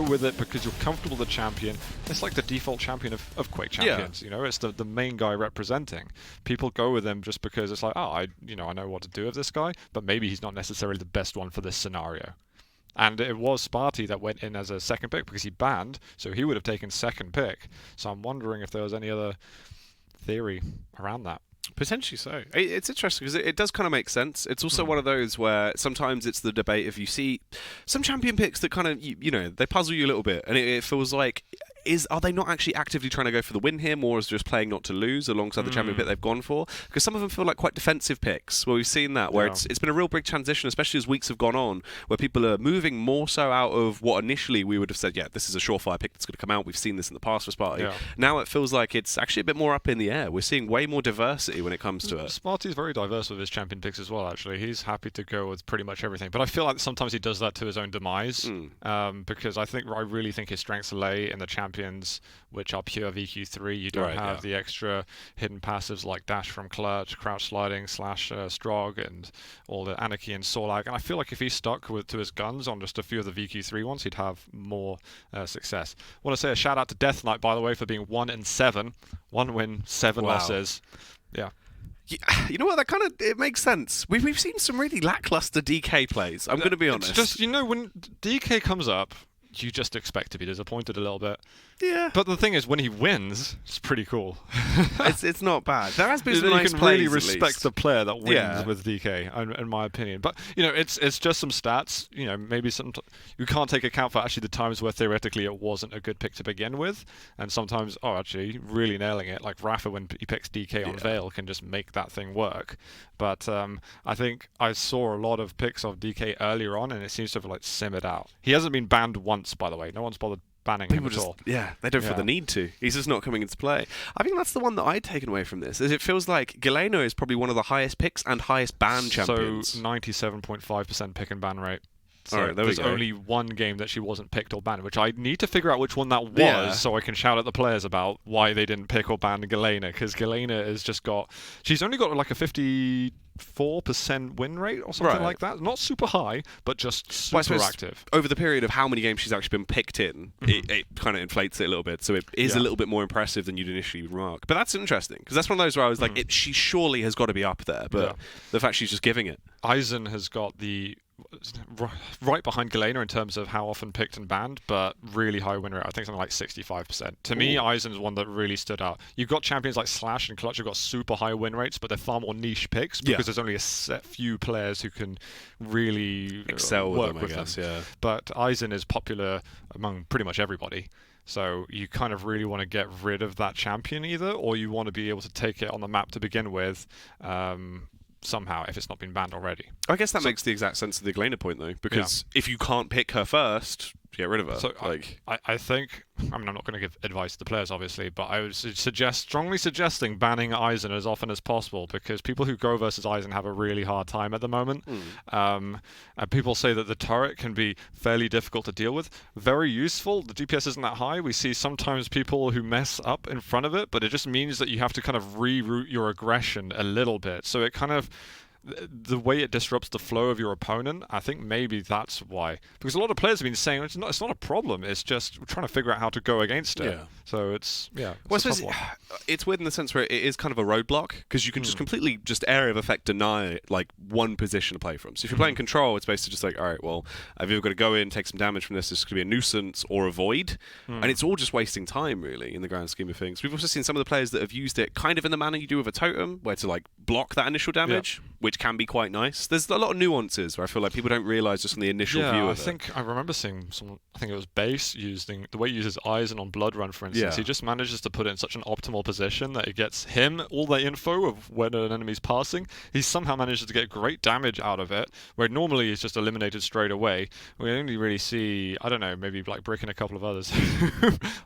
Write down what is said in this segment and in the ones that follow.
with it because you're comfortable with the champion. It's like the default champion of Quake champions. You know, it's the main guy representing. People go with him just because it's like, oh, I know what to do with this guy, but maybe he's not necessarily the best one for this scenario. And it was spart1e that went in as a second pick because he banned, so he would have taken second pick. So I'm wondering if there was any other theory around that. Potentially so. It's interesting because it does kind of make sense. It's also one of those where sometimes it's the debate if you see some champion picks that kind of, they puzzle you a little bit. And it feels like, are they not actually actively trying to go for the win here, more as just playing not to lose alongside the champion pick they've gone for? Because some of them feel like quite defensive picks, where we've seen that, where it's been a real big transition, especially as weeks have gone on, where people are moving more so out of what initially we would have said, yeah, this is a surefire pick that's going to come out. We've seen this in the past for spart1e. Yeah. Now it feels like it's actually a bit more up in the air. We're seeing way more diversity when it comes to it. spart1e is very diverse with his champion picks as well, actually. He's happy to go with pretty much everything. But I feel like sometimes he does that to his own demise, because I really think his strengths lay in the champions, which are pure VQ3. You don't have the extra hidden passives like dash from clutch, crouch sliding, slash strog, and all the anarchy and sorlag. And I feel like if he stuck to his guns on just a few of the VQ3 ones, he'd have more success. I want to say a shout out to Death Knight, by the way, for being 1-7. 1 win, 7 losses. Yeah. You know what? That kind of it makes sense. We've seen some really lackluster DK plays. I'm going to be honest. It's just, when DK comes up, you just expect to be disappointed a little bit. Yeah. But the thing is, when he wins, it's pretty cool. it's not bad. There has been some nice plays. You can really respect the player that wins with DK, in my opinion. But it's just some stats. Maybe you can't take account for actually the times where theoretically it wasn't a good pick to begin with, and sometimes actually really nailing it. Like Rafa, when he picks DK on Veil, can just make that thing work. But I think I saw a lot of picks of DK earlier on, and it seems to have simmered out. He hasn't been banned once, by the way. No one's bothered banning him at all. Yeah, they don't feel the need to. He's just not coming into play. I think that's the one that I'd taken away from this, is it feels like Galeno is probably one of the highest picks and highest ban champions. So 97.5% pick and ban rate. So all right, there's only one game that she wasn't picked or banned, which I need to figure out which one that was so I can shout at the players about why they didn't pick or ban Galena, because Galena has just she's only got like a 54% win rate or something like that. Not super high, but just super active. Over the period of how many games she's actually been picked in, it kind of inflates it a little bit. So it is a little bit more impressive than you'd initially remark. But that's interesting, because that's one of those where I was like, she surely has got to be up there. But the fact she's just giving it. Eisen has got right behind Galena in terms of how often picked and banned, but really high win rate. I think something like 65%. To me, Eisen's one that really stood out. You've got champions like Slash and Clutch who've got super high win rates, but they're far more niche picks because there's only a set few players who can really excel work with them, I guess. them. Yeah. But Eisen is popular among pretty much everybody. So you kind of really want to get rid of that champion either, or you want to be able to take it on the map to begin with, somehow, if it's not been banned already. I guess that makes the exact sense of the Galena point, though, because if you can't pick her first, get rid of her. So I think, I'm not going to give advice to the players, obviously, but I would strongly suggesting banning Eisen as often as possible, because people who go versus Eisen have a really hard time at the moment. And people say that the turret can be fairly difficult to deal with. Very useful. The DPS isn't that high. We see sometimes people who mess up in front of it, but it just means that you have to kind of reroute your aggression a little bit. So it kind of, the way it disrupts the flow of your opponent, I think maybe that's why. Because a lot of players have been saying it's not a problem, it's just we're trying to figure out how to go against it. So it's well, I suppose it's weird in the sense where it is kind of a roadblock, because you can just completely area of effect deny like one position to play from. So if you're playing control, it's basically just like, all right, well, I've either got to go in, take some damage from this, it's going to be a nuisance or avoid, and it's all just wasting time really in the grand scheme of things. We've also seen some of the players that have used it kind of in the manner you do with a totem, where to like block that initial damage, which can be quite nice. There's a lot of nuances where I feel like people don't realise just from the initial view of it. I think I remember seeing someone, I think it was Base, using the way he uses Eisen on Blood Run, for instance. He just manages to put it in such an optimal position that it gets him all the info of when an enemy's passing. He somehow manages to get great damage out of it, where normally he's just eliminated straight away. We only really see, I don't know, maybe like Brick and a couple of others.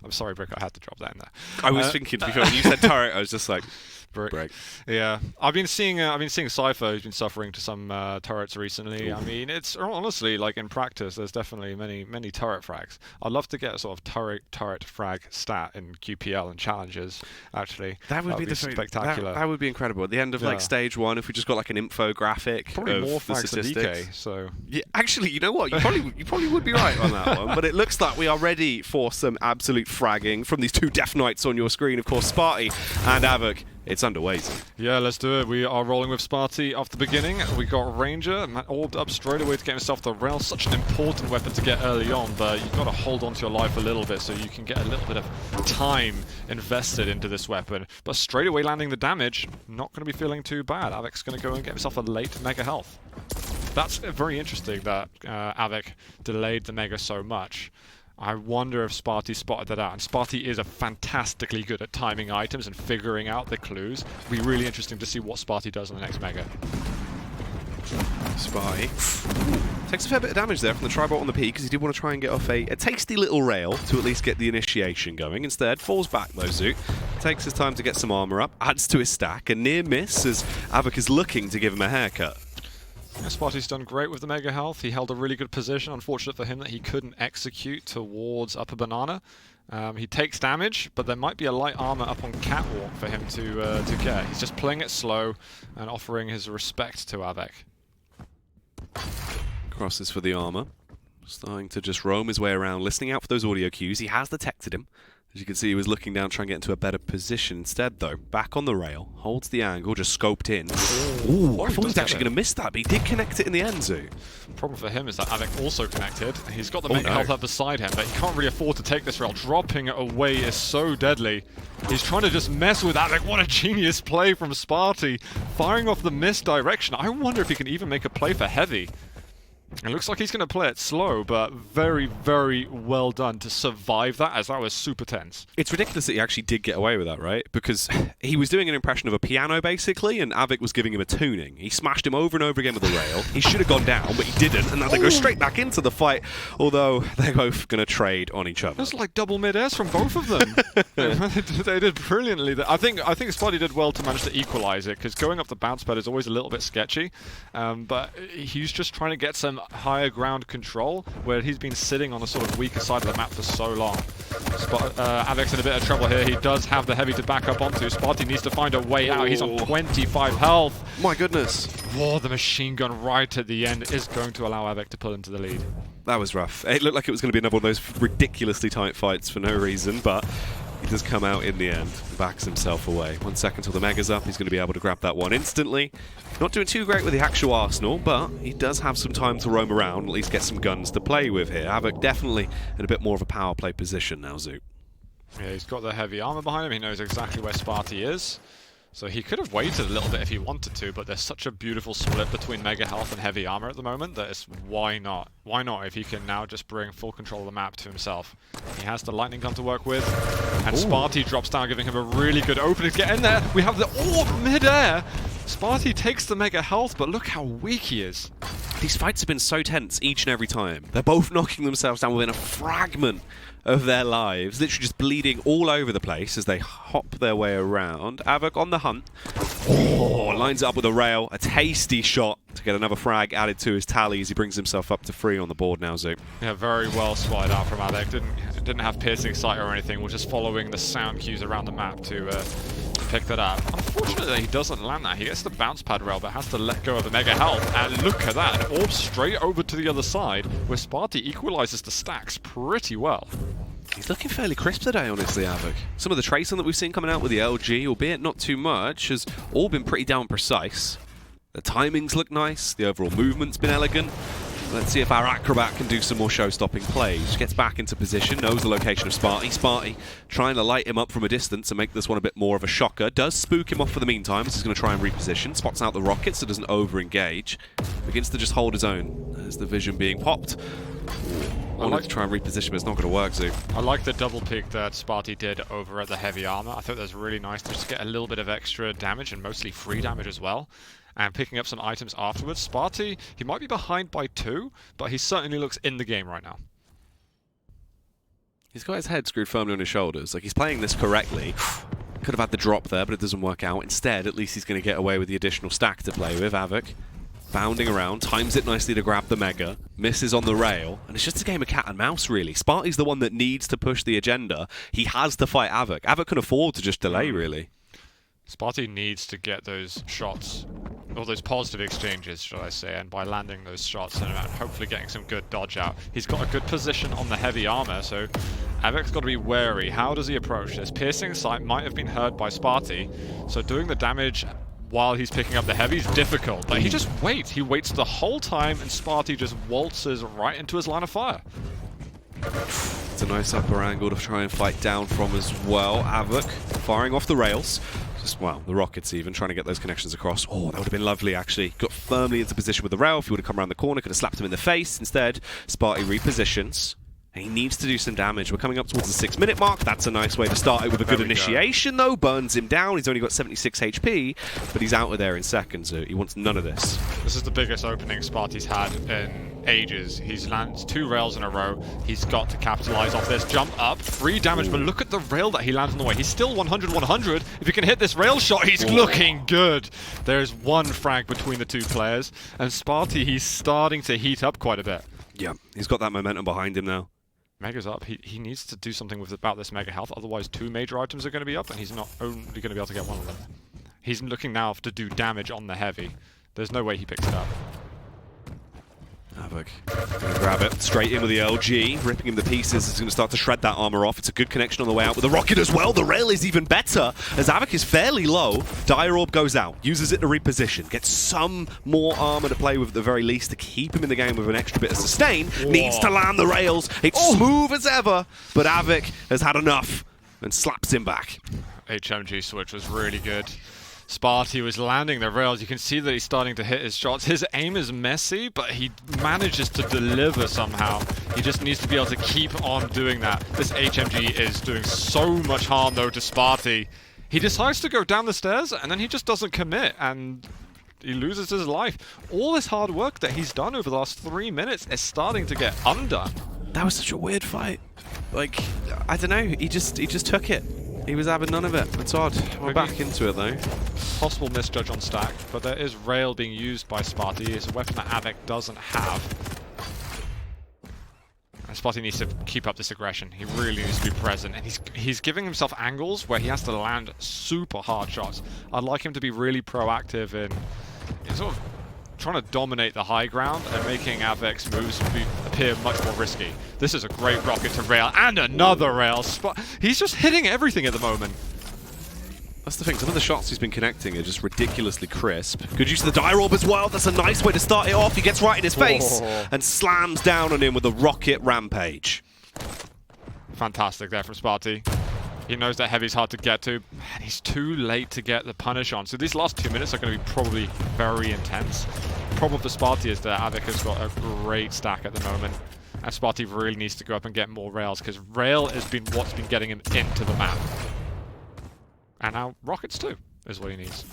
I'm sorry, Brick, I had to drop that in there. I was thinking, to be fair, when you said turret, I was just like, Break. Yeah, I've been seeing Cypher, who's been suffering to some turrets recently. Ooh. I mean, it's honestly like in practice, there's definitely many turret frags. I'd love to get a sort of turret frag stat in QPL and challenges. Actually, that would be spectacular. That would be incredible. At the end of like stage 1, if we just got like an infographic, probably of more the frags than statistics. DK. So yeah, actually, you know what? You probably would be right on that one. But it looks like we are ready for some absolute fragging from these 2 Death Knights on your screen. Of course, spart1e and av3k. It's underway. Yeah, let's do it. We are rolling with spart1e off the beginning. We got Ranger, orbed up straight away to get himself the rail. Such an important weapon to get early on, but you've got to hold on to your life a little bit so you can get a little bit of time invested into this weapon. But straight away landing the damage, not going to be feeling too bad. av3k's going to go and get himself a late mega health. That's very interesting that av3k delayed the mega so much. I wonder if spart1e spotted that out. And spart1e is fantastically good at timing items and figuring out the clues. It'll be really interesting to see what spart1e does on the next mega. spart1e takes a fair bit of damage there from the Tribot on the P because he did want to try and get off a tasty little rail to at least get the initiation going. Instead, falls back though, Zoot. Takes his time to get some armor up, adds to his stack, a near miss as av3k is looking to give him a haircut. Yeah, spart1e's done great with the mega health. He held a really good position. Unfortunate for him that he couldn't execute towards upper banana. He takes damage, but there might be a light armor up on catwalk for him to get. He's just playing it slow and offering his respect to av3k. Crosses for the armor. Starting to just roam his way around, listening out for those audio cues. He has detected him. As you can see, he was looking down, trying to get into a better position. Instead, though, back on the rail, holds the angle, just scoped in. Ooh, I thought he was actually going to miss that, but he did connect it in the end, Zoo. The problem for him is that av3k also connected. He's got the mega health up beside him, but he can't really afford to take this rail. Dropping it away is so deadly. He's trying to just mess with av3k. What a genius play from spart1e, firing off the misdirection. I wonder if he can even make a play for heavy. It looks like he's going to play it slow, but very, very well done to survive that, as that was super tense. It's ridiculous that he actually did get away with that, right? Because he was doing an impression of a piano, basically, and av3k was giving him a tuning. He smashed him over and over again with the rail. He should have gone down, but he didn't, and now they go straight back into the fight, although they're both going to trade on each other. That's like double mid-airs from both of them. They did brilliantly. I think spart1e did well to manage to equalize it, because going up the bounce pad is always a little bit sketchy, but he's just trying to get some higher ground control where he's been sitting on a sort of weaker side of the map for so long. av3k's in a bit of trouble here. He does have the heavy to back up onto. spart1e needs to find a way out. He's on 25 health. My goodness. Oh, the machine gun right at the end is going to allow av3k to pull into the lead. That was rough. It looked like it was going to be another one of those ridiculously tight fights for no reason, but he does come out in the end, backs himself away. 1 second till the mega's up, he's going to be able to grab that one instantly. Not doing too great with the actual arsenal, but he does have some time to roam around, at least get some guns to play with here. av3k definitely in a bit more of a power play position now, Zoot. Yeah, he's got the heavy armor behind him, he knows exactly where spart1e is. So he could have waited a little bit if he wanted to, but there's such a beautiful split between mega health and heavy armor at the moment that it's why not? Why not if he can now just bring full control of the map to himself? He has the lightning gun to work with, and spart1e drops down, giving him a really good opening to get in there. We have the orb mid-air. spart1e takes the mega health, but look how weak he is. These fights have been so tense each and every time. They're both knocking themselves down within a fragment of their lives, literally just bleeding all over the place as they hop their way around. av3k on the hunt. Oh, lines it up with a rail. A tasty shot to get another frag added to his tally as he brings himself up to 3 on the board now, Zoot. Yeah, very well spotted out from av3k. Didn't have piercing sight or anything. We're just following the sound cues around the map to pick that up. Unfortunately, he doesn't land that. He gets the bounce pad rail, but has to let go of the mega health. And look at that, an orb straight over to the other side, where spart1e equalizes the stacks pretty well. He's looking fairly crisp today, honestly, av3k. Some of the tracing that we've seen coming out with the LG, albeit not too much, has all been pretty down precise. The timings look nice, the overall movement's been elegant. Let's see if our acrobat can do some more show-stopping plays. Gets back into position, knows the location of spart1e. spart1e trying to light him up from a distance and make this one a bit more of a shocker. Does spook him off for the meantime, as he's going to try and reposition. Spots out the rocket so doesn't over-engage. Begins to just hold his own as the vision being popped. I wanted to try and reposition, but it's not going to work, Zoo. I like the double peek that spart1e did over at the heavy armor. I thought that was really nice to just get a little bit of extra damage and mostly free damage as well. And picking up some items afterwards. spart1e, he might be behind by 2, but he certainly looks in the game right now. He's got his head screwed firmly on his shoulders. Like, he's playing this correctly. Could have had the drop there, but it doesn't work out. Instead, at least he's going to get away with the additional stack to play with. av3k bounding around, times it nicely to grab the Mega, misses on the rail, and it's just a game of cat and mouse, really. spart1e's the one that needs to push the agenda. He has to fight av3k. av3k can afford to just delay, really. spart1e needs to get those shots, or those positive exchanges, should I say, and by landing those shots and hopefully getting some good dodge out. He's got a good position on the heavy armor, so av3k's got to be wary. How does he approach this? Piercing sight might have been heard by spart1e, so doing the damage while he's picking up the heavy is difficult, but he just waits. He waits the whole time, and spart1e just waltzes right into his line of fire. It's a nice upper angle to try and fight down from as well. av3k firing off the rails. Well, the rockets even, trying to get those connections across. Oh, that would have been lovely, actually. Got firmly into position with the rail. If he would have come around the corner, could have slapped him in the face. Instead, spart1e repositions. And he needs to do some damage. We're coming up towards the 6-minute mark. That's a nice way to start it with a good initiation, though. Burns him down. He's only got 76 HP, but he's out of there in seconds, so he wants none of this. This is the biggest opening spart1e's had in ages. He's landed 2 rails in a row. He's got to capitalize off this. Jump up, 3 damage, but look at the rail that he lands on the way. He's still 100-100. If he can hit this rail shot, he's looking good. There's 1 frag between the 2 players, and spart1e, he's starting to heat up quite a bit. Yeah, he's got that momentum behind him now. Mega's up. He needs to do something about this Mega health, otherwise 2 major items are going to be up, and he's not only going to be able to get 1 of them. He's looking now to do damage on the heavy. There's no way he picks it up. av3k gonna grab it straight in with the LG, ripping him to pieces. It's going to start to shred that armor off. It's a good connection on the way out with the rocket as well. The rail is even better as av3k is fairly low. Dire Orb goes out, uses it to reposition, gets some more armor to play with at the very least to keep him in the game with an extra bit of sustain. Needs to land the rails. It's smooth as ever, but av3k has had enough and slaps him back. HMG switch was really good. spart1e was landing the rails. You can see that he's starting to hit his shots. His aim is messy, but he manages to deliver somehow. He just needs to be able to keep on doing that. This HMG is doing so much harm, though, to spart1e. He decides to go down the stairs, and then he just doesn't commit, and he loses his life. All this hard work that he's done over the last 3 minutes is starting to get undone. That was such a weird fight. Like, I don't know, he just took it. He was having none of it. It's odd. We're back into it, though. Possible misjudge on stack, but there is rail being used by spart1e. It's a weapon that av3k doesn't have. And spart1e needs to keep up this aggression. He really needs to be present, and he's giving himself angles where he has to land super hard shots. I'd like him to be really proactive in sort of trying to dominate the high ground and making av3k's moves appear much more risky. This is a great rocket to rail, and another rail. He's just hitting everything at the moment. That's the thing, some of the shots he's been connecting are just ridiculously crisp. Good use of the Dire Orb as well. That's a nice way to start it off. He gets right in his face and slams down on him with a rocket rampage. Fantastic there from spart1e. He knows that heavy's hard to get to, and he's too late to get the punish on. So these last 2 minutes are going to be probably very intense. The problem for spart1e is that av3k has got a great stack at the moment, and spart1e really needs to go up and get more rails, because rail has been what's been getting him into the map. And now rockets too is what he needs.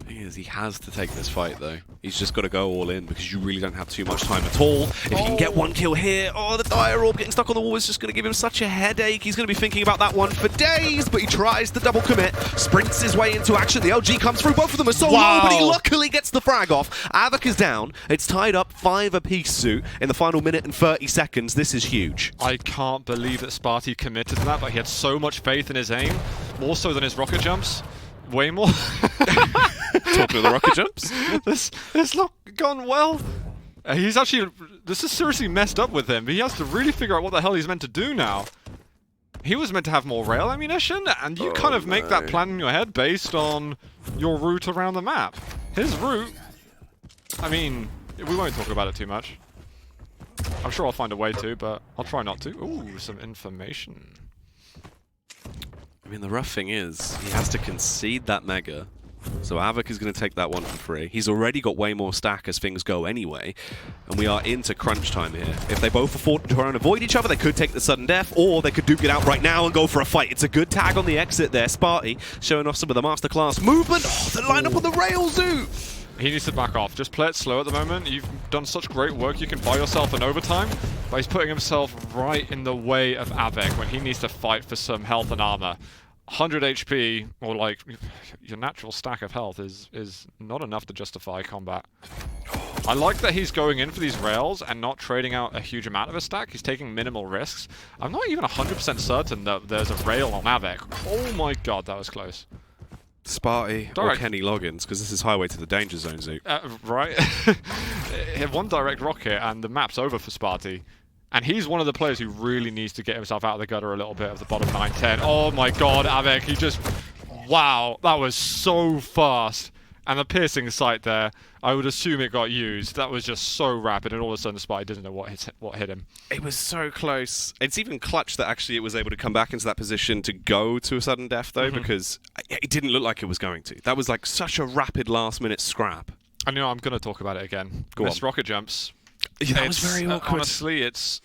He has to take this fight, though. He's just got to go all in because you really don't have too much time at all. If he can get 1 kill here, the Dire Orb getting stuck on the wall is just going to give him such a headache. He's going to be thinking about that one for days, but he tries the double commit, sprints his way into action. The LG comes through. Both of them are so low, but he luckily gets the frag off. av3k is down. It's tied up 5 apiece, Suit, in the final minute and 30 seconds. This is huge. I can't believe that spart1e committed to that, but he had so much faith in his aim, more so than his rocket jumps. Way more. Talking of the rocket jumps? This not gone well. He's actually... This is seriously messed up with him. He has to really figure out what the hell he's meant to do now. He was meant to have more rail ammunition, and you kind of make that plan in your head based on your route around the map. His route... I mean, we won't talk about it too much. I'm sure I'll find a way to, but I'll try not to. Ooh, some information. I mean, the rough thing is, he has to concede that Mega, so av3k is going to take that one for free. He's already got way more stack as things go anyway, and we are into crunch time here. If they both afford to try and avoid each other, they could take the sudden death, or they could duke it out right now and go for a fight. It's a good tag on the exit there. spart1e showing off some of the masterclass movement. The lineup on the rails, Zoo! He needs to back off. Just play it slow at the moment. You've done such great work. You can buy yourself an overtime, but he's putting himself right in the way of av3k when he needs to fight for some health and armor. 100 HP, or like your natural stack of health, is not enough to justify combat. I like that he's going in for these rails and not trading out a huge amount of a stack. He's taking minimal risks. I'm not even 100% certain that there's a rail on av3k. Oh my god, that was close. spart1e or Kenny Loggins, because this is highway to the danger zone, Zook. Right? One direct rocket and the map's over for spart1e. And he's one of the players who really needs to get himself out of the gutter a little bit of the bottom 9-10. Oh my god, av3k, he just... Wow, that was so fast. And the piercing sight there, I would assume it got used. That was just so rapid, and all of a sudden spart1e doesn't know what hit him. It was so close. It's even clutch that actually it was able to come back into that position to go to a sudden death, though, because it didn't look like it was going to. That was like such a rapid last-minute scrap. I know, I'm going to talk about it again. Missed rocket jumps. Yeah, that was very awkward. Honestly, it's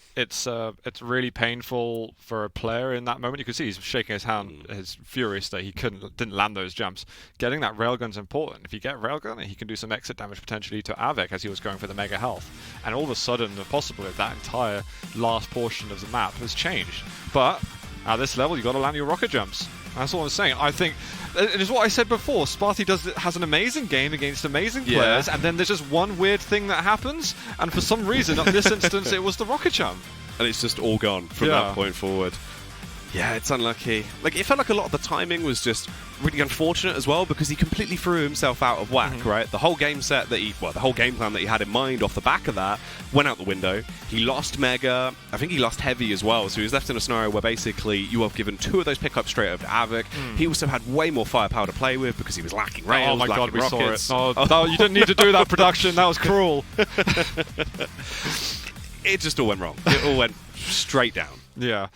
really painful for a player in that moment. You can see he's shaking his hand, he's furious that he didn't land those jumps. Getting that railgun's important. If you get railgun, he can do some exit damage potentially to av3k as he was going for the mega health. And all of a sudden, the possibility of that entire last portion of the map has changed. But at this level, you've got to land your rocket jumps. That's all I'm saying. I think it is what I said before. spart1e has an amazing game against amazing players, and then there's just one weird thing that happens, and for some reason, in this instance, it was the rocket jump. And it's just all gone from that point forward. Yeah, it's unlucky. Like, it felt like a lot of the timing was just really unfortunate as well, because he completely threw himself out of whack, right? The whole game set that the whole game plan that he had in mind off the back of that went out the window. He lost Mega. I think he lost Heavy as well, so he was left in a scenario where basically you have given 2 of those pickups straight over to av3k. He also had way more firepower to play with because he was lacking rails, oh my god, we rockets. saw it. Oh, you didn't need to do that, production. That was cruel. It just all went wrong. It all went straight down. Yeah.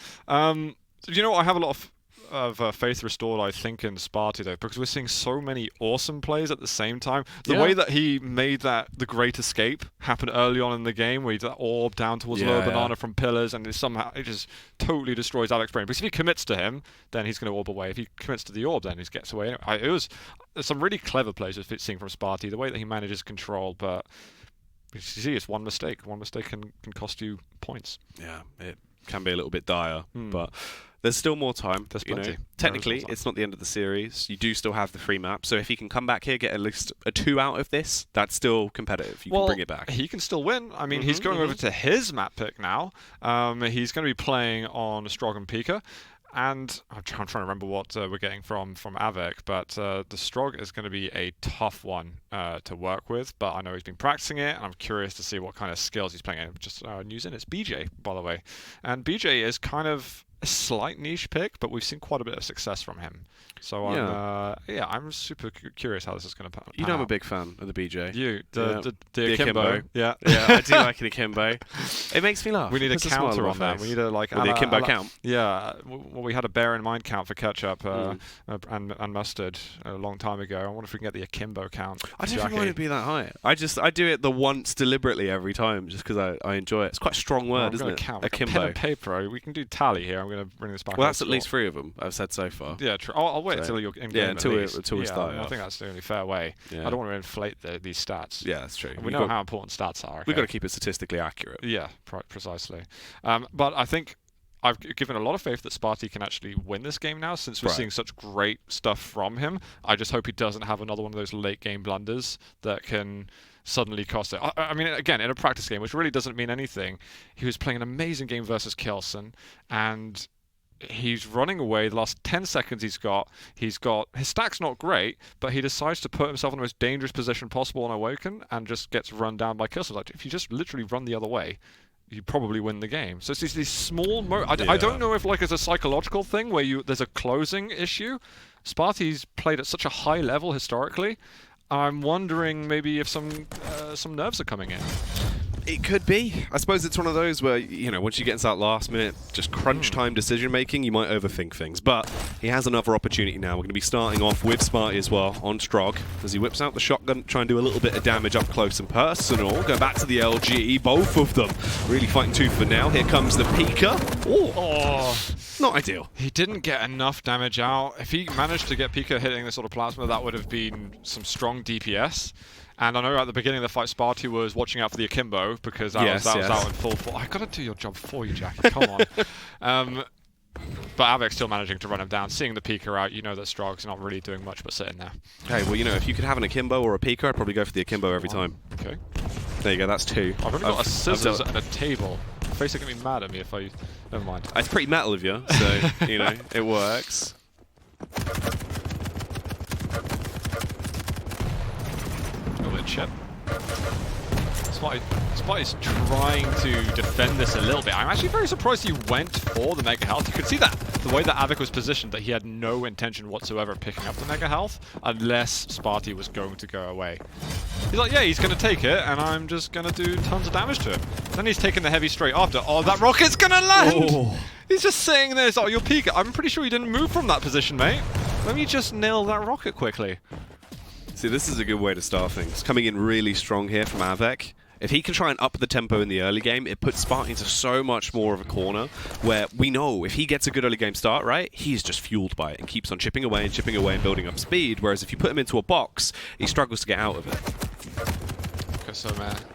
You know what? I have a lot of faith restored, I think, in spart1e, though, because we're seeing so many awesome plays at the same time. The way that he made the great escape happen early on in the game, where he did that orb down towards lower banana from pillars, and it just totally destroys av3k's brain. Because if he commits to him, then he's going to orb away. If he commits to the orb, then he gets away. It was some really clever plays we're seeing from spart1e, the way that he manages control, but you see, it's one mistake. One mistake can cost you points. Yeah, it can be a little bit dire, but there's still more time. There's plenty. You know, technically, it's not the end of the series. You do still have the free map, so if he can come back here, get at least a 2 out of this, that's still competitive. You can bring it back. He can still win. I mean, he's going over to his map pick now. He's going to be playing on Strog and Pika. And I'm trying to remember what we're getting from av3k, but the Strog is going to be a tough one to work with. But I know he's been practicing it, and I'm curious to see what kind of skills he's playing. Just news in, it's BJ, by the way. And BJ is kind of a slight niche pick, but we've seen quite a bit of success from him. So I'm super curious how this is going to pan out. You know I'm a big fan of the BJ. The akimbo. Yeah, I do like an akimbo. It makes me laugh. We need a counter on that. We need a the akimbo count. Yeah, well, we had a bear in mind count for ketchup and mustard a long time ago. I wonder if we can get the akimbo count. I don't think I want to be that high. I do it the once deliberately every time just because I enjoy it. It's quite a strong word, isn't it? Count. Akimbo. Pen and paper. We can do tally here. I'm going to bring this back. Well, that's at least 3 of them I've said so far. Yeah, true. I'll wait until you're in game. Yeah, until we start. I think that's the only fair way. Yeah. I don't want to inflate these stats. Yeah, that's true. We know how important stats are. Okay? We've got to keep it statistically accurate. Yeah, precisely. But I think I've given a lot of faith that spart1e can actually win this game now, since we're seeing such great stuff from him. I just hope he doesn't have another one of those late game blunders that can suddenly cost it. I mean, again, in a practice game, which really doesn't mean anything, he was playing an amazing game versus Kelson, and he's running away. The last 10 seconds he's got his stack's not great, but he decides to put himself in the most dangerous position possible on Awoken and just gets run down by Kelson. Like, if you just literally run the other way, you probably win the game. So it's these small I don't know if like it's a psychological thing where there's a closing issue. spart1e's played at such a high level historically. I'm wondering maybe if some nerves are coming in. It could be. I suppose it's one of those where, you know, once you get into that last minute, just crunch time decision making, you might overthink things. But he has another opportunity now. We're going to be starting off with spart1e as well on Strog as he whips out the shotgun, try and do a little bit of damage up close and personal. Go back to the LG, both of them really fighting tooth for now. Here comes the Pika. Oh, not ideal. He didn't get enough damage out. If he managed to get Pika hitting this sort of plasma, that would have been some strong DPS. And I know at the beginning of the fight, spart1e was watching out for the akimbo because that was out in full force. I got to do your job for you, Jackie. Come on. But Avek's still managing to run him down. Seeing the Pika out, you know that Strog's not really doing much but sitting there. Hey, well, you know, if you could have an Akimbo or a Pika, I'd probably go for the Akimbo every time. Okay. There you go, that's 2. I've only got a scissors and a table. Face are going to be mad at me if I... Never mind. It's pretty metal of you, so, you know, it works. A little bit chip. Spart is trying to defend this a little bit. I'm actually very surprised he went for the Mega Health. You could see that, the way that Avik was positioned, that he had no intention whatsoever of picking up the Mega Health unless Spart1e was going to go away. He's like, yeah, he's going to take it, and I'm just going to do tons of damage to him. Then he's taking the heavy straight after. Oh, that rocket's going to land! Oh. He's just sitting there. Oh, you'll peek it. I'm pretty sure he didn't move from that position, mate. Let me just nail that rocket quickly. See, this is a good way to start things. Coming in really strong here from Avik. If he can try and up the tempo in the early game, it puts Spart into so much more of a corner where we know if he gets a good early game start, right, he's just fueled by it and keeps on chipping away and building up speed, whereas if you put him into a box, he struggles to get out of it. Okay, so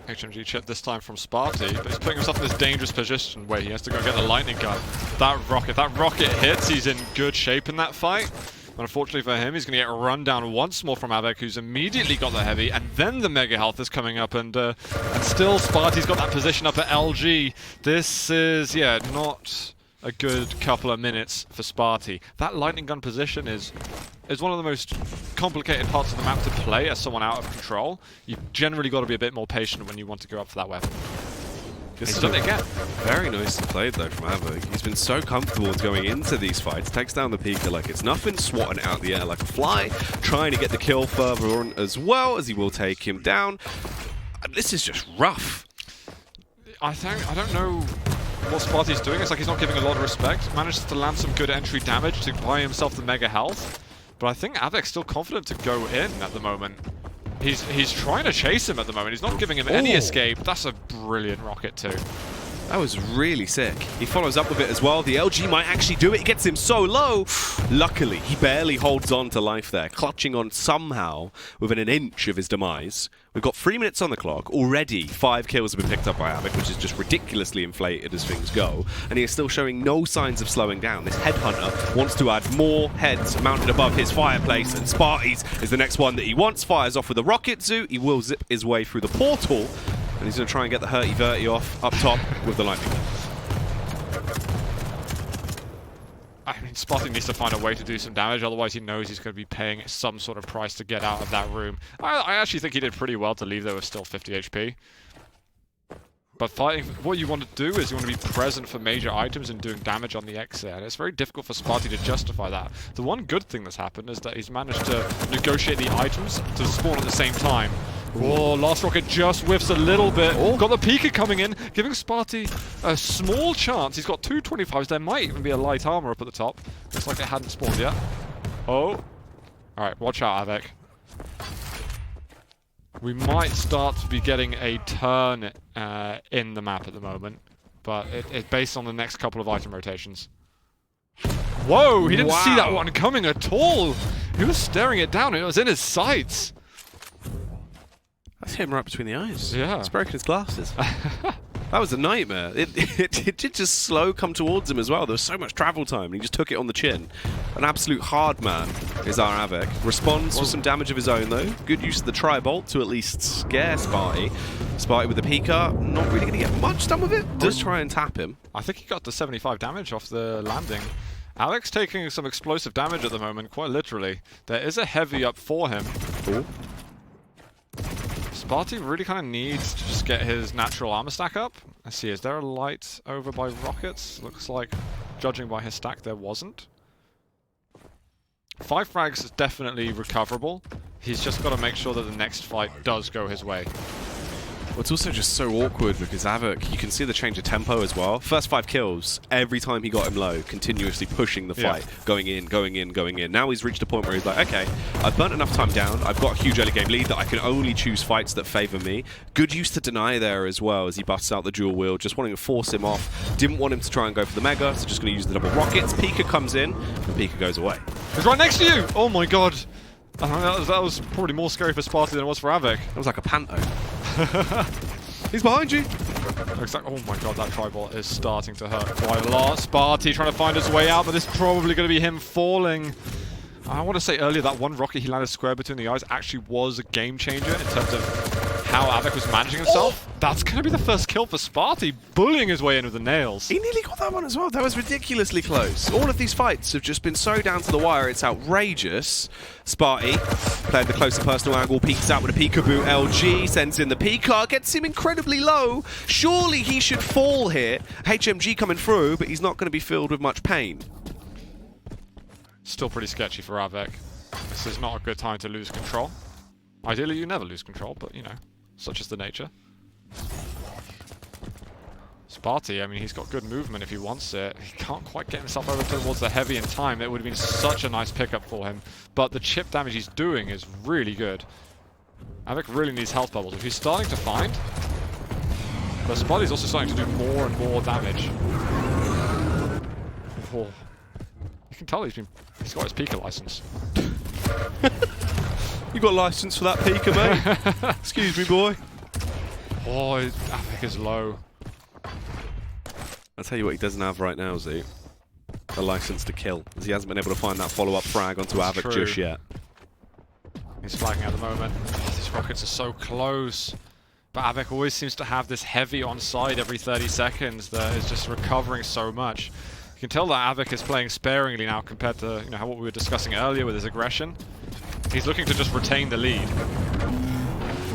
HMG chip this time from Spart1e, but he's putting himself in this dangerous position where he has to go get the lightning gun. That rocket hits, he's in good shape in that fight. But unfortunately for him, he's going to get run down once more from Avik, who's immediately got the heavy, and then the Mega Health is coming up, and still Spart1e's got that position up at LG. This is, yeah, not a good couple of minutes for Spart1e. That lightning gun position is one of the most complicated parts of the map to play as someone out of control. You've generally got to be a bit more patient when you want to go up for that weapon. He's done it again. Very nicely played though from Avik. He's been so comfortable going into these fights. Takes down the Pika like it's nothing, swatting it out the air like a fly, trying to get the kill further on as well, as he will take him down. This is just rough. I don't know what Spart1e's doing. It's like he's not giving a lot of respect. Manages to land some good entry damage to buy himself the Mega Health. But I think Avik's still confident to go in at the moment. He's trying to chase him at the moment. He's not giving him any escape. That's a brilliant rocket too. That was really sick. He follows up with it as well. The LG might actually do it. It gets him so low. Luckily, he barely holds on to life there, clutching on somehow within an inch of his demise. We've got 3 minutes on the clock. Already, 5 kills have been picked up by Avik, which is just ridiculously inflated as things go. And he is still showing no signs of slowing down. This headhunter wants to add more heads mounted above his fireplace, and Spart1e's is the next one that he wants. Fires off with a rocket zoo. He will zip his way through the portal. And he's going to try and get the hurty-verty off up top with the lightning gun. I mean, Spart1e needs to find a way to do some damage, otherwise he knows he's going to be paying some sort of price to get out of that room. I actually think he did pretty well to leave there with still 50 HP. But fighting, what you want to do is you want to be present for major items and doing damage on the exit, and it's very difficult for Spart1e to justify that. The one good thing that's happened is that he's managed to negotiate the items to spawn at the same time. Oh, last rocket just whiffs a little bit. Oh. Got the Pika coming in, giving Spart1e a small chance. He's got 2 25s. There might even be a light armor up at the top. Looks like it hadn't spawned yet. Oh. Alright, watch out, Avik. We might start to be getting a turn in the map at the moment, but it's based on the next couple of item rotations. Whoa, he didn't see that one coming at all. He was staring it down. It was in his sights. That's hit him right between the eyes. Yeah. It's broken his glasses. That was a nightmare. It did just slow come towards him as well. There was so much travel time, and he just took it on the chin. An absolute hard man is our Avik. Responds with some damage of his own, though. Good use of the tri-bolt to at least scare Spart1e. Spart1e with the Pika, not really going to get much done with it. Does try and tap him. I think he got the 75 damage off the landing. Avik's taking some explosive damage at the moment, quite literally. There is a heavy up for him. Ooh. Spart1e really kind of needs to just get his natural armor stack up. Let's see, is there a light over by rockets? Looks like, judging by his stack, there wasn't. 5 frags is definitely recoverable. He's just got to make sure that the next fight does go his way. Well, it's also just so awkward because Avik, you can see the change of tempo as well. First 5 kills, every time he got him low, continuously pushing the fight, going in, going in, going in. Now he's reached a point where he's like, okay, I've burnt enough time down, I've got a huge early game lead that I can only choose fights that favor me. Good use to deny there as well as he busts out the dual wheel, just wanting to force him off. Didn't want him to try and go for the Mega, so just going to use the double rockets. Pika comes in, and Pika goes away. He's right next to you! Oh my god! That was probably more scary for Spart1e than it was for Avik. That was like a panto. He's behind you! Exactly. Oh my god, that tribal is starting to hurt quite a lot. spart1e trying to find his way out, but this is probably going to be him falling. I want to say earlier that one rocket he landed square between the eyes actually was a game changer in terms of how av3k was managing himself. That's going to be the first kill for spart1e, bullying his way in with the nails. He nearly got that one as well. That was ridiculously close. All of these fights have just been so down to the wire. It's outrageous. spart1e played the closer personal angle, peeks out with a peekaboo. LG sends in the P-card, gets him incredibly low. Surely he should fall here. HMG coming through, but he's not going to be filled with much pain. Still pretty sketchy for av3k. This is not a good time to lose control. Ideally, you never lose control, but you know, such is the nature. spart1e, I mean, he's got good movement if he wants it. He can't quite get himself over towards the heavy in time. It would have been such a nice pickup for him. But the chip damage he's doing is really good. av3k really needs health bubbles. If he's starting to find, but spart1e's also starting to do more and more damage. Oh. You can tell he's got his Pika license. You got license for that Pika, mate? Excuse me, boy. Oh, av3k is low. I'll tell you what he doesn't have right now, Z. A license to kill, as he hasn't been able to find that follow-up frag onto av3k just yet. He's flagging at the moment. Oh, these rockets are so close. But av3k always seems to have this heavy on side every 30 seconds that is just recovering so much. You can tell that av3k is playing sparingly now compared to what we were discussing earlier with his aggression. He's looking to just retain the lead.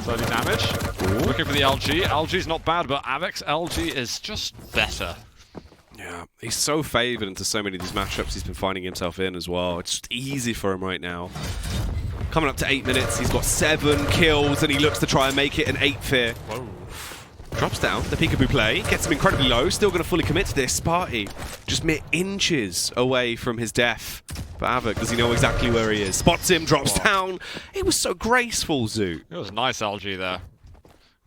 30 damage. Ooh. Looking for the LG. LG's not bad, but av3k's LG is just better. Yeah, he's so favoured into so many of these matchups he's been finding himself in as well. It's just easy for him right now. Coming up to 8 minutes, he's got 7 kills, and he looks to try and make it an 8th here. Whoa. Drops down, the peekaboo play, gets him incredibly low, still going to fully commit to this. spart1e just mere inches away from his death. But av3k, does he know exactly where he is? Spots him, drops down. It was so graceful, Zoo. It was nice LG there.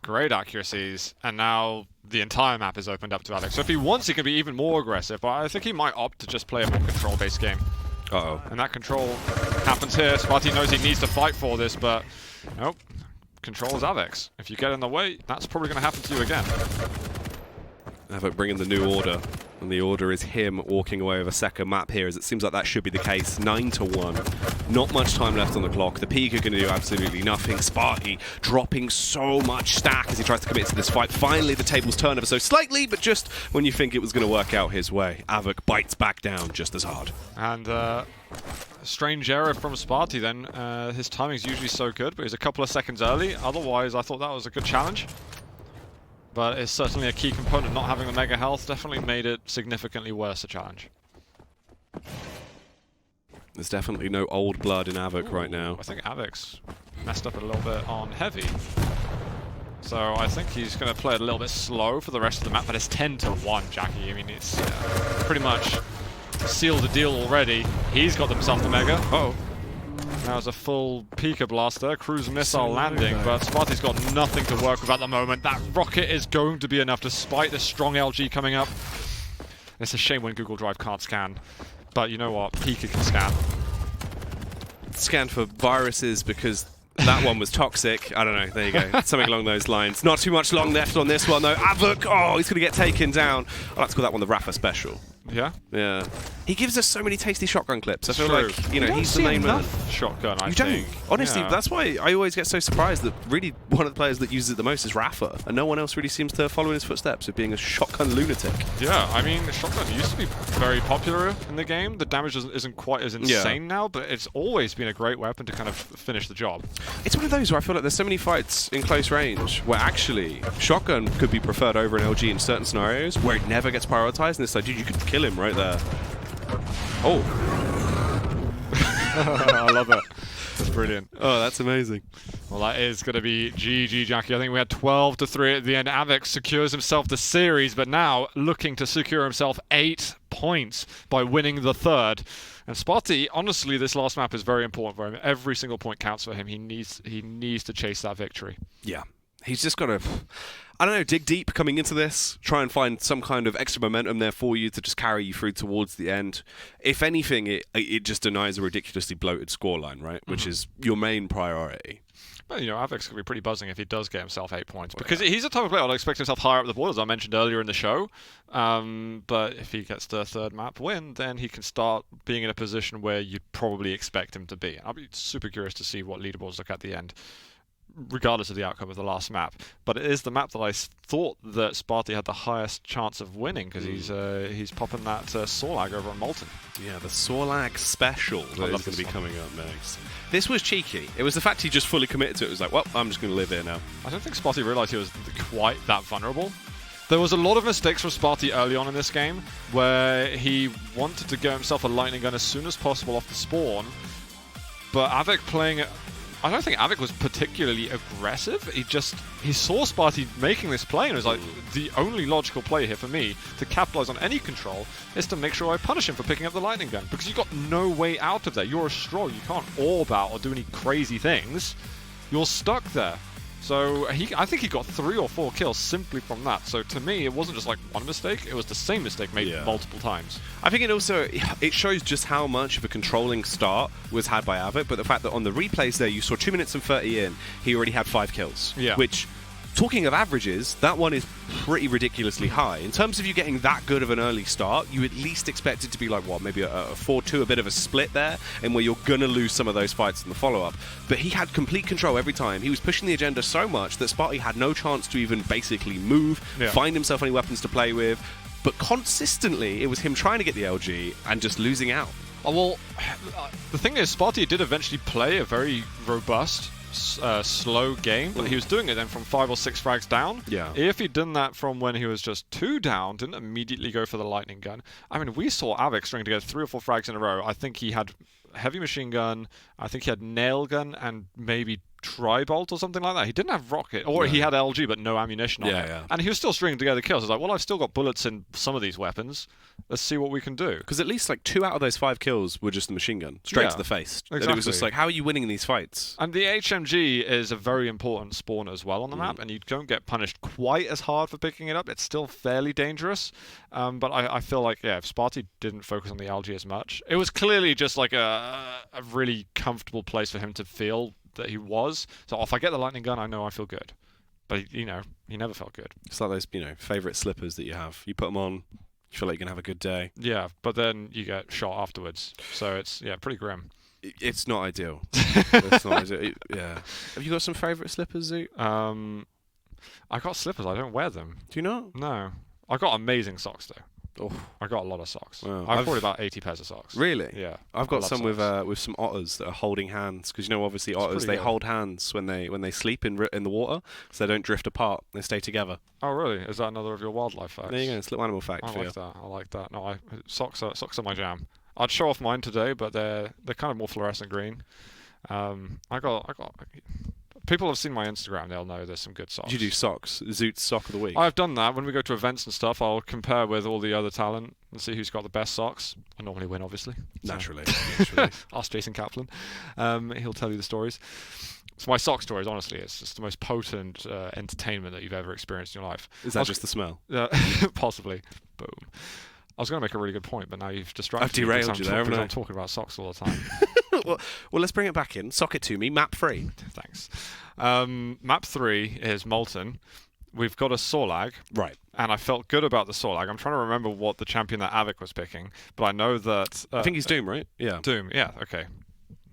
Great accuracies, and now the entire map is opened up to av3k. So if he wants, he can be even more aggressive, but I think he might opt to just play a more control-based game. Uh-oh. And that control happens here. spart1e knows he needs to fight for this, but nope. Control is av3k's. If you get in the way, that's probably going to happen to you again. av3k bringing the new order, and the order is him walking away with a second map here, as it seems like that should be the case. 9-1. Not much time left on the clock. The Peak are going to do absolutely nothing. spart1e dropping so much stack as he tries to commit to this fight. Finally, the tables turn ever so slightly, but just when you think it was going to work out his way, av3k bites back down just as hard. And strange error from spart1e then. His timing's usually so good, but he's a couple of seconds early. Otherwise, I thought that was a good challenge. But it's certainly a key component. Not having the mega health definitely made it significantly worse a challenge. There's definitely no old blood in av3k right now. I think av3k's messed up a little bit on heavy. So I think he's going to play it a little bit slow for the rest of the map, but it's 10-1, Jackie. I mean, it's pretty much sealed the deal already. He's got himself the mega. Uh-oh. Now it's a full Pika blaster, cruise missile landing, but spart1e's got nothing to work with at the moment. That rocket is going to be enough despite the strong LG coming up. It's a shame when Google Drive can't scan, but you know what? Pika can scan. Scan for viruses because that one was toxic. I don't know. There you go. Something along those lines. Not too much long left on this one, though. av3k, oh, he's going to get taken down. I like to call that one the Rafa special. Yeah? Yeah. He gives us so many tasty shotgun clips. I feel True. like, he's the main man. Shotgun, I think. Honestly, yeah. That's why I always get so surprised that really one of the players that uses it the most is Rafa, and no one else really seems to follow in his footsteps of being a shotgun lunatic. Yeah, I mean, shotgun used to be very popular in the game. The damage isn't quite as insane now, but it's always been a great weapon to kind of finish the job. It's one of those where I feel like there's so many fights in close range where actually shotgun could be preferred over an LG in certain scenarios where it never gets prioritized, and it's like, dude, you could kill him right there. Oh. I love it. That's brilliant. Oh, that's amazing. Well, that is going to be GG, Jackie. I think we had 12-3 at the end. av3k secures himself the series, but now looking to secure himself 8 points by winning the third. And spart1e, honestly, this last map is very important for him. Every single point counts for him. He needs to chase that victory. Yeah. He's just got to, I don't know, dig deep coming into this, try and find some kind of extra momentum there for you to just carry you through towards the end. If anything, it just denies a ridiculously bloated scoreline, right? Which is your main priority. Well, Avic's going to be pretty buzzing if he does get himself 8 points. Because he's a type of player I'd expect himself higher up the board, as I mentioned earlier in the show. But if he gets the third map win, then he can start being in a position where you'd probably expect him to be. I'll be super curious to see what leaderboards look at the end, regardless of the outcome of the last map. But it is the map that I thought that spart1e had the highest chance of winning, because he's popping that Sorlag over on Molten. Yeah, the Sorlag special that is going to be coming up next. This was cheeky. It was the fact he just fully committed to it. It was like, well, I'm just going to live here now. I don't think spart1e realised he was quite that vulnerable. There was a lot of mistakes from spart1e early on in this game, where he wanted to get himself a lightning gun as soon as possible off the spawn, but av3k playing it... I don't think av3k was particularly aggressive. He saw spart1e making this play and was like, the only logical play here for me to capitalize on any control is to make sure I punish him for picking up the lightning gun, because you've got no way out of there. You're a straw. You can't orb out or do any crazy things. You're stuck there. So I think he got 3 or 4 kills simply from that. So to me, it wasn't just like one mistake; it was the same mistake made multiple times. I think it shows just how much of a controlling start was had by av3k, but the fact that on the replays there, you saw 2 minutes and 30 in, he already had 5 kills. Yeah. Which, talking of averages, that one is pretty ridiculously high. In terms of you getting that good of an early start, you at least expect it to be like, what, maybe a 4-2, a bit of a split there, and where you're going to lose some of those fights in the follow-up. But he had complete control every time. He was pushing the agenda so much that spart1e had no chance to even basically move, find himself any weapons to play with. But consistently, it was him trying to get the LG and just losing out. Oh, well, the thing is, spart1e did eventually play a very robust, slow game, but he was doing it then from 5 or 6 frags down. Yeah. If he'd done that from when he was just 2 down, didn't immediately go for the lightning gun. I mean, we saw av3k string together 3 or 4 frags in a row. I think he had heavy machine gun, I think he had nail gun, and maybe tri-bolt or something like that. He didn't have rocket, or he had LG but no ammunition on it. And he was still stringing together kills. I was like, well, I've still got bullets in some of these weapons. Let's see what we can do. Because at least like 2 out of those 5 kills were just the machine gun, straight to the face. Exactly. And it was just like, how are you winning these fights? And the HMG is a very important spawn as well on the map, and you don't get punished quite as hard for picking it up. It's still fairly dangerous. But I feel like, if spart1e didn't focus on the LG as much, it was clearly just like a really comfortable place for him to feel that he was. So if I get the lightning gun, I know I feel good. But, he never felt good. It's like those, favourite slippers that you have. You put them on, you feel like you're going to have a good day. Yeah, but then you get shot afterwards. So it's, pretty grim. It's not ideal. It's not ideal. Yeah. Have you got some favourite slippers, Zoot? I got slippers. I don't wear them. Do you not? No. I got amazing socks, though. Oh. I got a lot of socks. Wow. I've probably about 80 pairs of socks. Really? Yeah. I've got some with some otters that are holding hands, because obviously otters, they hold hands when they sleep in the water, so they don't drift apart. They stay together. Oh really? Is that another of your wildlife facts? There you go. It's a little animal fact. I like that. No, socks are my jam. I'd show off mine today, but they're kind of more fluorescent green. I got. People have seen my Instagram, they'll know there's some good socks. Did you do socks? Zoot's sock of the week? I've done that. When we go to events and stuff, I'll compare with all the other talent and see who's got the best socks. I normally win, obviously. Naturally. Ask Jason Kaplan. He'll tell you the stories. So my sock stories, honestly, it's just the most potent entertainment that you've ever experienced in your life. Is that just the smell? Possibly. Boom. I was going to make a really good point, but now you've distracted I've derailed me. you there, haven't I? I'm talking about socks all the time. well, let's bring it back in. Sock it to me. Map 3. Thanks. Map 3 is Molten. We've got a Sorlag. Right. And I felt good about the Sorlag. I'm trying to remember what the champion that av3k was picking, but I know that... I think he's Doom, right? Yeah. Doom, yeah, okay.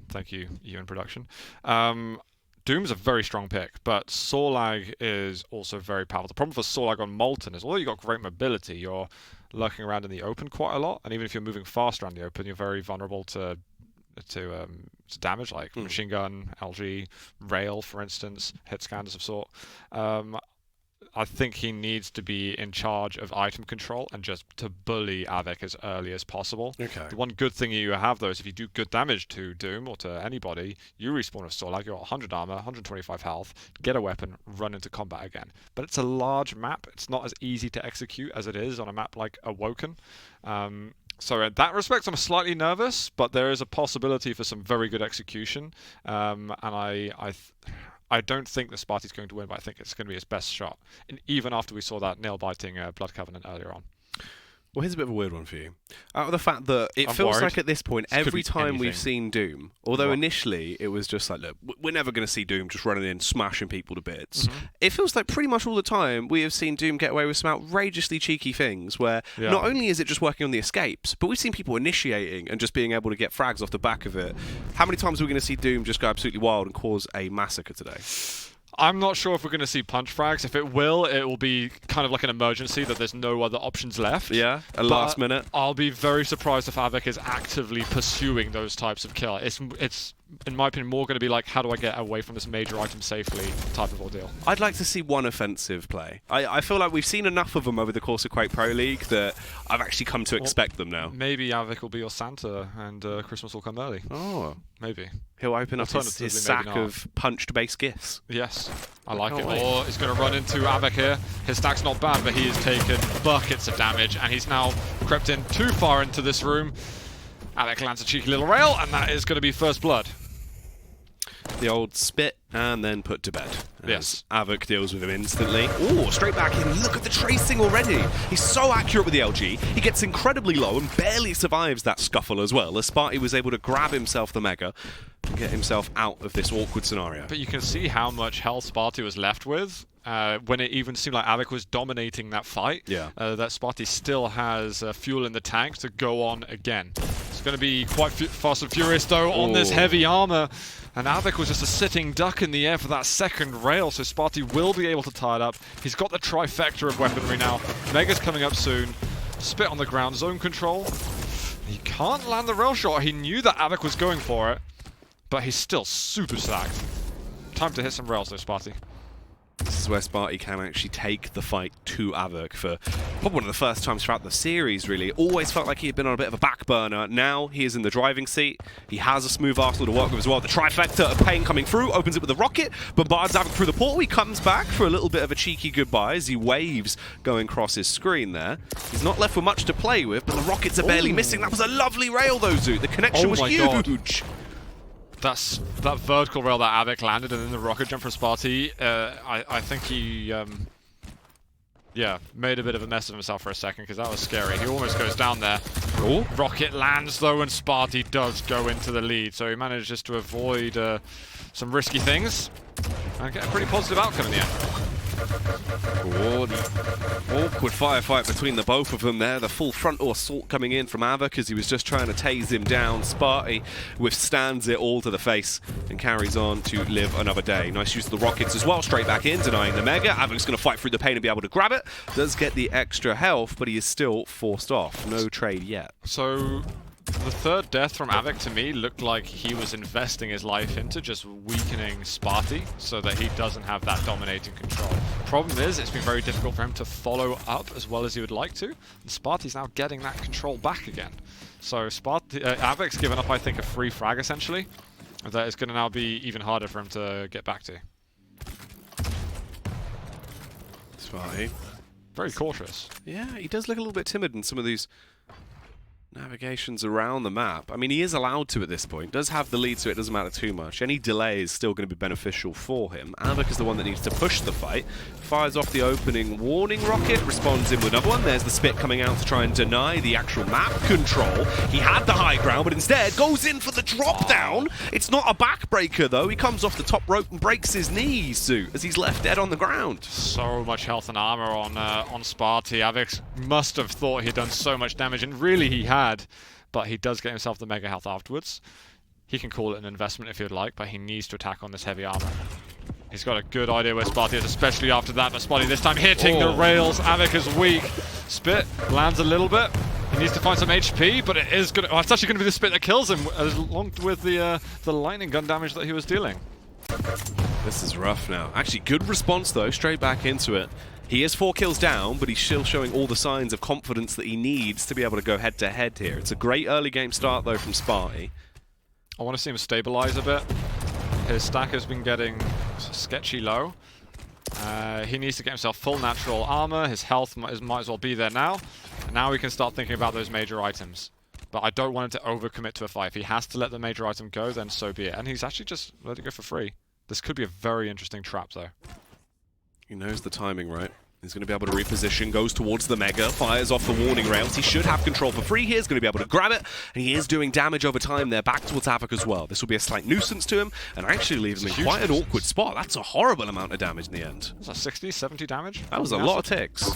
Thank you, you in production. Doom's a very strong pick, but Sorlag is also very powerful. The problem for Sorlag on Molten is, although you've got great mobility, you're lurking around in the open quite a lot, and even if you're moving fast around the open, you're very vulnerable to damage, like machine gun, LG, rail, for instance, hit scanners of sort. I think he needs to be in charge of item control and just to bully av3k as early as possible. Okay. The one good thing you have, though, is if you do good damage to Doom or to anybody, you respawn with Sorlag, you're 100 armor, 125 health, get a weapon, run into combat again. But it's a large map. It's not as easy to execute as it is on a map like Awoken. So in that respect, I'm slightly nervous, but there is a possibility for some very good execution. And I don't think the spart1e's going to win, but I think it's going to be his best shot. And even after we saw that nail-biting Blood Covenant earlier on. Well, here's a bit of a weird one for you. Out of the fact that it I'm feels worried. like at this point, This could every be time we've anything. seen Doom, although What? initially it was just like, look, we're never going to see Doom just running in, smashing people to bits. Mm-hmm. It feels like pretty much all the time we have seen Doom get away with some outrageously cheeky things where Yeah. not only is it just working on the escapes, but we've seen people initiating and just being able to get frags off the back of it. How many times are we going to see Doom just go absolutely wild and cause a massacre today? I'm not sure if we're going to see punch frags. If it will be kind of like an emergency that there's no other options left. Yeah, a But last minute. I'll be very surprised if av3k is actively pursuing those types of kill. It's in my opinion, more going to be like, how do I get away from this major item safely type of ordeal. I'd like to see one offensive play. I feel like we've seen enough of them over the course of Quake Pro League that I've actually come to expect them now. Maybe av3k will be your Santa and Christmas will come early. Oh. Maybe. He'll open up his Alternatively, sack maybe not. of punched-based gifts. Yes, I like it. can't wait. Or he's going to run into av3k here. His stack's not bad, but he has taken buckets of damage, and he's now crept in too far into this room. av3k lands a cheeky little rail, and that is going to be first blood. The old spit and then put to bed. Yes. av3k deals with him instantly. Oh, straight back in. Look at the tracing already. He's so accurate with the LG. He gets incredibly low and barely survives that scuffle as well, as spart1e was able to grab himself the Mega and get himself out of this awkward scenario. But you can see how much health spart1e was left with. When it even seemed like av3k was dominating that fight, Yeah. that spart1e still has fuel in the tank to go on again. It's going to be quite fast and furious though on this Ooh. heavy armor, and av3k was just a sitting duck in the air for that second rail, so spart1e will be able to tie it up. He's got the trifecta of weaponry now. Mega's coming up soon. Spit on the ground, zone control. He can't land the rail shot. He knew that av3k was going for it, but he's still super stacked. Time to hit some rails though, spart1e. This is where spart1e can actually take the fight to av3k for probably one of the first times throughout the series, really. Always felt like he had been on a bit of a back burner. Now he is in the driving seat. He has a smooth arsenal to work with as well. The trifecta of pain coming through, opens it with a rocket, bombards av3k through the portal. He comes back for a little bit of a cheeky goodbye as he waves going across his screen there. He's not left with much to play with, but the rockets are barely missing. That was a lovely rail though, Zoot. The connection was my huge. God. That vertical rail that av3k landed and then the rocket jump from spart1e, I think he made a bit of a mess of himself for a second because that was scary. He almost goes down there. Oh. Rocket lands though and spart1e does go into the lead, so he manages to avoid some risky things and get a pretty positive outcome in the end. Oh, the awkward firefight between the both of them there. The full frontal assault coming in from av3k as he was just trying to tase him down. spart1e withstands it all to the face and carries on to live another day. Nice use of the rockets as well. Straight back in, denying the Mega. av3k's going to fight through the pain and be able to grab it. Does get the extra health, but he is still forced off. No trade yet. So the third death from av3k to me looked like he was investing his life into just weakening spart1e so that he doesn't have that dominating control. Problem is, it's been very difficult for him to follow up as well as he would like to, and spart1e's now getting that control back again. So av3k's given up, I think, a free frag essentially, that is going to now be even harder for him to get back to. spart1e. Very cautious. Yeah, he does look a little bit timid in some of these navigations around the map. I mean, he is allowed to at this point. Does have the lead, so it doesn't matter too much. Any delay is still going to be beneficial for him. av3k is the one that needs to push the fight. Fires off the opening warning rocket, responds in with another one. There's the spit coming out to try and deny the actual map control. He had the high ground, but instead goes in for the drop down. It's not a backbreaker, though. He comes off the top rope and breaks his knees, Zoot, as he's left dead on the ground. So much health and armor on spart1e. av3k must have thought he'd done so much damage, and really he had. But he does get himself the Mega health afterwards. He can call it an investment if he would like, but he needs to attack on this heavy armor. He's got a good idea where spart1e is, especially after that, but spart1e this time hitting the rails. av3k is weak. Spit lands a little bit. He needs to find some HP, but it is good. Oh, it's actually going to be the spit that kills him, along with the lightning gun damage that he was dealing. This is rough now. Actually, good response, though. Straight back into it. He is 4 kills down, but he's still showing all the signs of confidence that he needs to be able to go head-to-head here. It's a great early game start, though, from spart1e. I want to see him stabilize a bit. His stack has been getting sketchy low. He needs to get himself full natural armor. His health might as well be there now. And now we can start thinking about those major items. But I don't want him to overcommit to a fight. If he has to let the major item go, then so be it. And he's actually just let it go for free. This could be a very interesting trap, though. He knows the timing, right? He's going to be able to reposition, goes towards the Mega, fires off the warning rails. He should have control for free here. He's going to be able to grab it, and he is doing damage over time there back towards Havoc as well. This will be a slight nuisance to him, and actually leave him in quite an awkward spot. That's a horrible amount of damage in the end. Was that 60, 70 damage? That was a lot of ticks.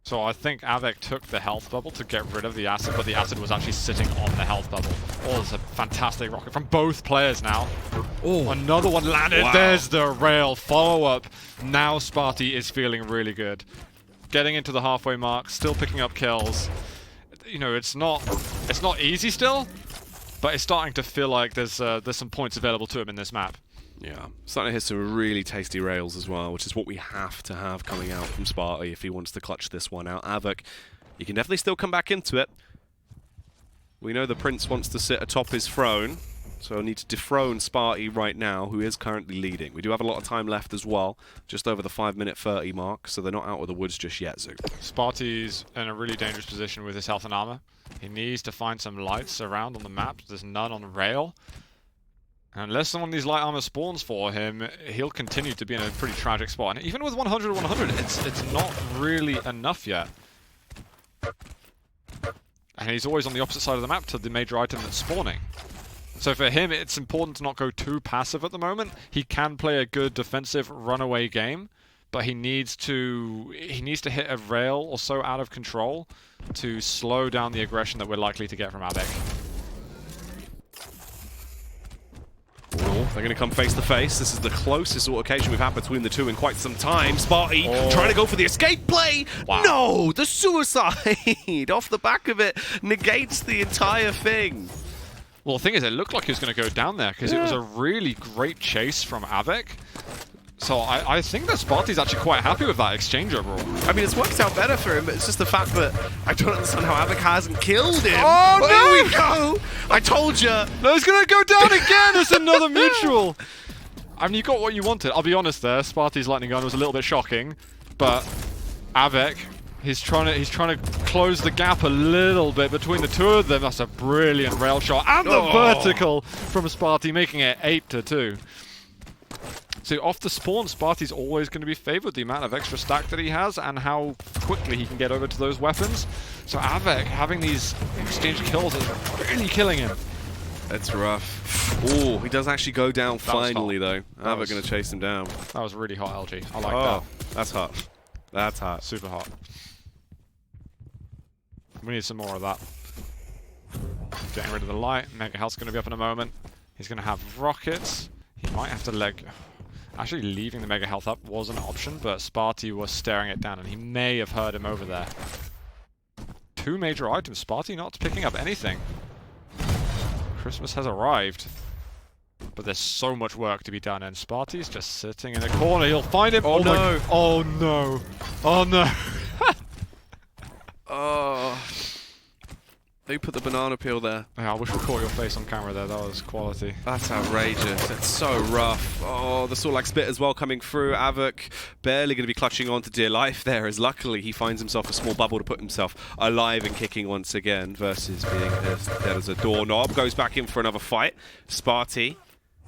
So I think av3k took the health bubble to get rid of the acid, but the acid was actually sitting on the health bubble. Oh, it's a fantastic rocket from both players now. Oh, another one landed. Wow. There's the rail follow-up. Now spart1e is feeling really good. Getting into the halfway mark, still picking up kills. You know, it's not easy still, but it's starting to feel like there's some points available to him in this map. Yeah, starting to hit some really tasty rails as well, which is what we have to have coming out from spart1e if he wants to clutch this one out. av3k, he can definitely still come back into it. We know the Prince wants to sit atop his throne, so I need to dethrone spart1e right now, who is currently leading. We do have a lot of time left as well, just over the 5-minute 30 mark, so they're not out of the woods just yet, Zoo. spart1e's in a really dangerous position with his health and armor. He needs to find some lights around on the map. There's none on the rail. Unless someone of these light armor spawns for him, he'll continue to be in a pretty tragic spot. And even with 100-100, it's not really enough yet. And he's always on the opposite side of the map to the major item that's spawning. So for him, it's important to not go too passive at the moment. He can play a good defensive runaway game, but he needs to hit a rail or so out of control to slow down the aggression that we're likely to get from av3k. They're going to come face to face. This is the closest altercation we've had between the two in quite some time. spart1e trying to go for the escape play. Wow. No, the suicide off the back of it negates the entire thing. Well, the thing is, it looked like he was going to go down there because it was a really great chase from av3k. So I think that spart1e's actually quite happy with that exchange overall. I mean, it's worked out better for him, but it's just the fact that I don't understand how av3k hasn't killed him. Oh, no! Here we go! I told you! No, he's going to go down again! It's another mutual! I mean, you got what you wanted. I'll be honest there, spart1e's lightning gun was a little bit shocking, but av3k, he's trying to close the gap a little bit between the two of them. That's a brilliant rail shot. And the vertical from spart1e, making it 8-2. So off the spawn, spart1e's always going to be favored, the amount of extra stack that he has and how quickly he can get over to those weapons. So av3k having these exchange kills is really killing him. That's rough. Oh, he does actually go down finally though. av3k going to chase him down. That was really hot, LG. I like that. That's hot. That's hot. Super hot. We need some more of that. Getting rid of the light. Mega Health's going to be up in a moment. He's going to have rockets. He might have to leg... Actually, leaving the Mega Health up was an option, but spart1e was staring it down, and he may have heard him over there. Two major items. spart1e not picking up anything. Christmas has arrived. But there's so much work to be done, and spart1e's just sitting in the corner. He'll find him. Oh, no. Oh, no. Oh, no. Oh. They put the banana peel there. Yeah, I wish we caught your face on camera there. That was quality. That's outrageous. It's so rough. Oh, the Sorlag spit as well coming through. av3k barely going to be clutching on to dear life there, as luckily he finds himself a small bubble to put himself alive and kicking once again versus being as dead as a doorknob. Goes back in for another fight. spart1e,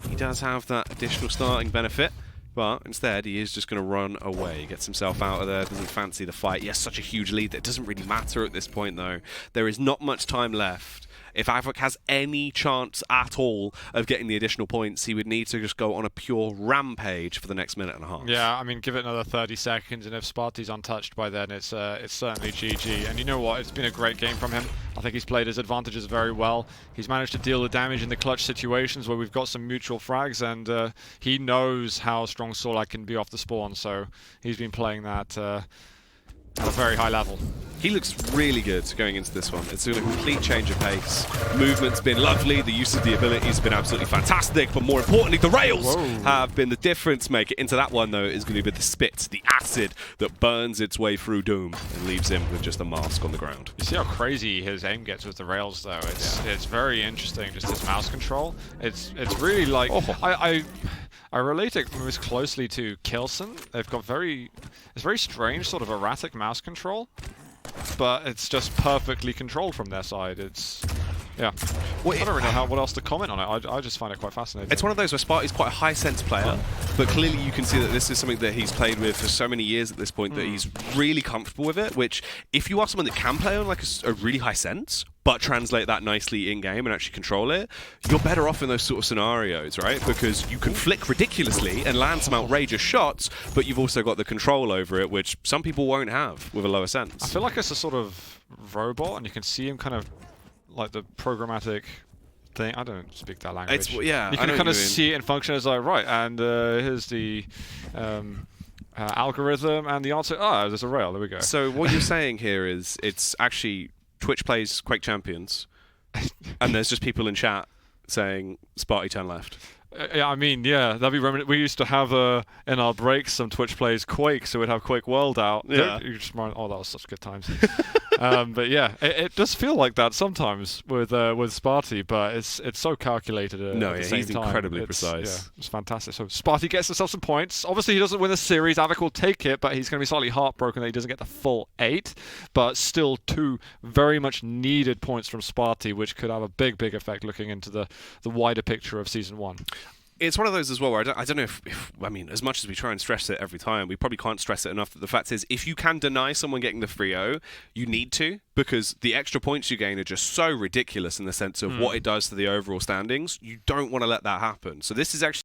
he does have that additional starting benefit. But instead, he is just going to run away. Gets himself out of there, doesn't fancy the fight. He has such a huge lead that it doesn't really matter at this point, though. There is not much time left. If av3k has any chance at all of getting the additional points, he would need to just go on a pure rampage for the next minute and a half. Yeah, I mean, give it another 30 seconds, and if spart1e's untouched by then, it's certainly GG. And you know what? It's been a great game from him. I think he's played his advantages very well. He's managed to deal the damage in the clutch situations where we've got some mutual frags, and he knows how strong Sorlag can be off the spawn, so he's been playing that at a very high level. He looks really good going into this one. It's been a complete change of pace. Movement's been lovely. The use of the abilities has been absolutely fantastic. But more importantly, the rails have been the difference maker. Into that one, though, is going to be the spit, the acid that burns its way through Doom and leaves him with just a mask on the ground. You see how crazy his aim gets with the rails, though. It's very interesting, just his mouse control. It's really like... I relate it most closely to Kilson. They've got it's very strange, sort of erratic mouse control, but it's just perfectly controlled from their side. It's Yeah. Well, I don't really know what else to comment on it. I just find it quite fascinating. It's one of those where spart1e's quite a high-sense player, but clearly you can see that this is something that he's played with for so many years at this point that he's really comfortable with it, which, if you are someone that can play on like a really high sense, but translate that nicely in-game and actually control it, you're better off in those sort of scenarios, right? Because you can flick ridiculously and land some outrageous shots, but you've also got the control over it, which some people won't have with a lower sense. I feel like it's a sort of robot, and you can see him kind of like the programmatic thing. I don't speak that language. Yeah, you can kind of see it in function as like, right, and here's the algorithm, and the answer, there's a rail, there we go. So what you're saying here is it's actually Twitch plays Quake Champions, and there's just people in chat saying, spart1e turn left. Yeah, I mean, yeah, that'd be reminiscent. We used to have in our breaks some Twitch plays Quake, so we'd have Quake World out. Yeah. You just that was such good times. But yeah, it does feel like that sometimes with spart1e, but it's so calculated. At the same he's time. incredibly precise. Yeah, it's fantastic. So spart1e gets himself some points. Obviously, he doesn't win the series. av3k will take it, but he's going to be slightly heartbroken that he doesn't get the full 8. But still, 2 very much needed points from spart1e, which could have a big effect looking into the wider picture of Season 1. It's one of those as well where I don't know if I mean, as much as we try and stress it every time, we probably can't stress it enough that the fact is, if you can deny someone getting the 3-0, you need to, because the extra points you gain are just so ridiculous in the sense of what it does to the overall standings. You don't want to let that happen. So this is actually